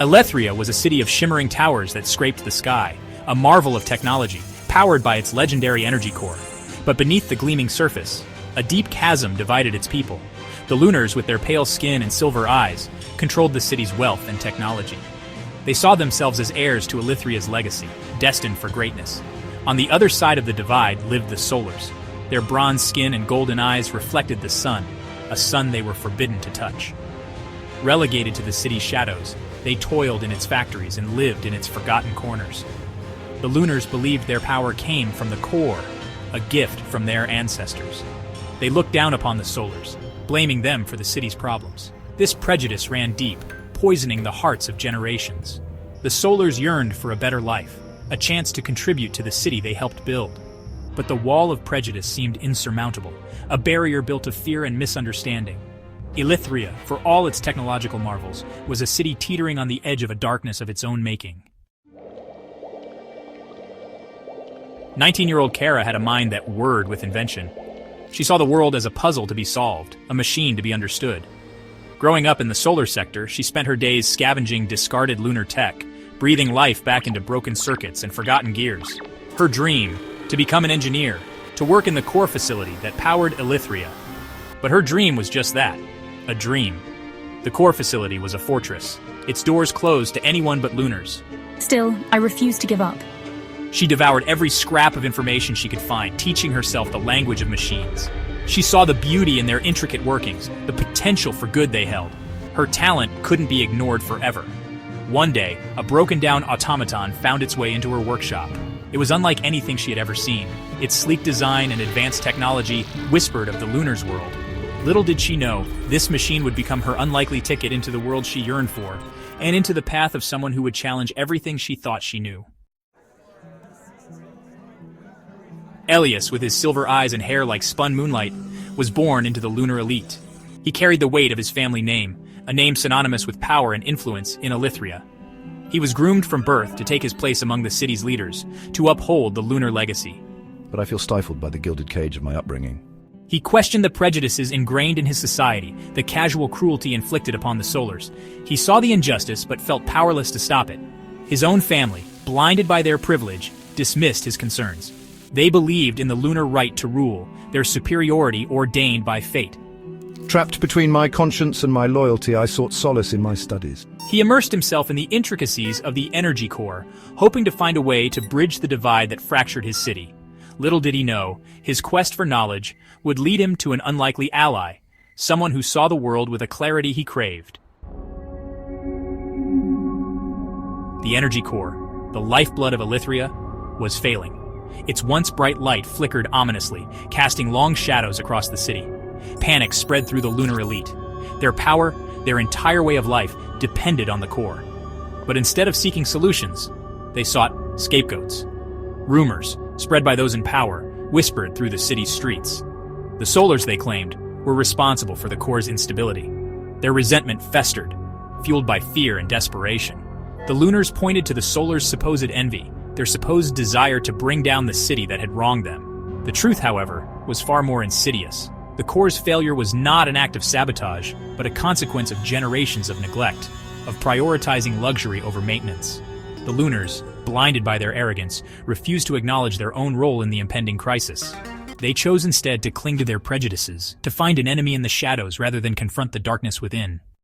Elythria was a city of shimmering towers that scraped the sky, a marvel of technology, powered by its legendary energy core. But beneath the gleaming surface, a deep chasm divided its people. The Lunars, with their pale skin and silver eyes, controlled the city's wealth and technology. They saw themselves as heirs to Elythria's legacy, destined for greatness. On the other side of the divide lived the Solars. Their bronze skin and golden eyes reflected the sun, a sun they were forbidden to touch. Relegated to the city's shadows, they toiled in its factories and lived in its forgotten corners. The Lunars believed their power came from the core, a gift from their ancestors. They looked down upon the Solars, blaming them for the city's problems. This prejudice ran deep, poisoning the hearts of generations. The Solars yearned for a better life, a chance to contribute to the city they helped build. But the wall of prejudice seemed insurmountable, a barrier built of fear and misunderstanding. Elythria, for all its technological marvels, was a city teetering on the edge of a darkness of its own making. 19-year-old Kara had a mind that whirred with invention. She saw the world as a puzzle to be solved, a machine to be understood. Growing up in the solar sector, she spent her days scavenging discarded lunar tech, breathing life back into broken circuits and forgotten gears. Her dream, to become an engineer, to work in the core facility that powered Elythria. But her dream was just that, a dream. The core facility was a fortress, its doors closed to anyone but Lunars. Still, I refuse to give up. She devoured every scrap of information she could find, teaching herself the language of machines. She saw the beauty in their intricate workings, the potential for good they held. Her talent couldn't be ignored forever. One day, a broken-down automaton found its way into her workshop. It was unlike anything she had ever seen. Its sleek design and advanced technology whispered of the Lunars' world. Little did she know, this machine would become her unlikely ticket into the world she yearned for, and into the path of someone who would challenge everything she thought she knew. Elyas, with his silver eyes and hair like spun moonlight, was born into the lunar elite. He carried the weight of his family name, a name synonymous with power and influence in Elythria. He was groomed from birth to take his place among the city's leaders, to uphold the lunar legacy. But I feel stifled by the gilded cage of my upbringing. He questioned the prejudices ingrained in his society, the casual cruelty inflicted upon the Solars. He saw the injustice but felt powerless to stop it. His own family, blinded by their privilege, dismissed his concerns. They believed in the lunar right to rule, their superiority ordained by fate. Trapped between my conscience and my loyalty, I sought solace in my studies. He immersed himself in the intricacies of the energy core, hoping to find a way to bridge the divide that fractured his city. Little did he know, his quest for knowledge would lead him to an unlikely ally, someone who saw the world with a clarity he craved. The energy core, the lifeblood of Elythria, was failing. Its once bright light flickered ominously, casting long shadows across the city. Panic spread through the lunar elite. Their power, their entire way of life, depended on the core. But instead of seeking solutions, they sought scapegoats. Rumors, spread by those in power, whispered through the city's streets. The Solars, they claimed, were responsible for the core's instability. Their resentment festered, fueled by fear and desperation. The Lunars pointed to the Solars' supposed envy, their supposed desire to bring down the city that had wronged them. The truth, however, was far more insidious. The core's failure was not an act of sabotage, but a consequence of generations of neglect, of prioritizing luxury over maintenance. The Lunars, blinded by their arrogance, refused to acknowledge their own role in the impending crisis. They chose instead to cling to their prejudices, to find an enemy in the shadows rather than confront the darkness within.